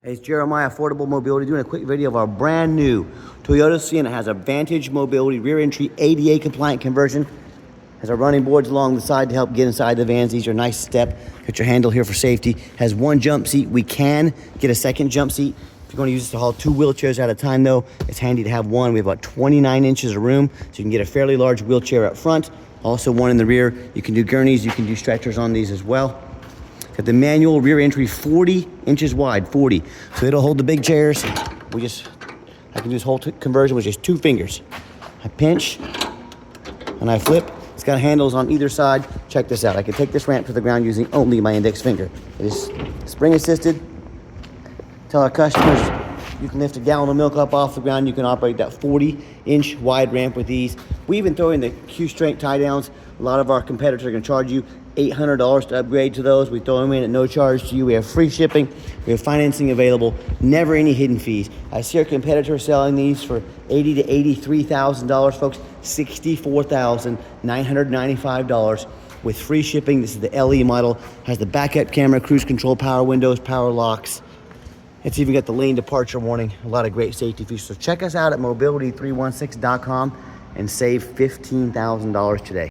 Hey, it's Jeremiah Affordable Mobility doing a quick video of our brand new Toyota Sienna. Has a Vantage Mobility rear entry ADA compliant conversion. Has our running boards along the side to help get inside the vans. These are a nice step. Got your handle here for safety. Has one jump seat. We can get a second jump seat. If you're going to use this to haul 2 wheelchairs at a time though, it's handy to have one. We have about 29 inches of room, so you can get a fairly large wheelchair up front. Also one in the rear. You can do gurneys, you can do stretchers on these as well. Got the manual rear entry, 40 inches wide, 40. So it'll hold the big chairs. I can do this whole conversion with just 2 fingers. I pinch and I flip. It's got handles on either side. Check this out. I can take this ramp to the ground using only my index finger. It is spring assisted. Tell our customers you can lift a gallon of milk up off the ground. You can operate that 40-inch wide ramp with ease. We even throw in the Q-strength tie downs. A lot of our competitors are going to charge you $800 to upgrade to those. We throw them in at no charge to you. We have free shipping. We have financing available. Never any hidden fees. I see our competitors selling these for $80,000 to $83,000, folks. $64,995 with free shipping. This is the LE model. Has the backup camera, cruise control, power windows, power locks. It's even got the lane departure warning. A lot of great safety features. So check us out at mobility316.com and save $15,000 today.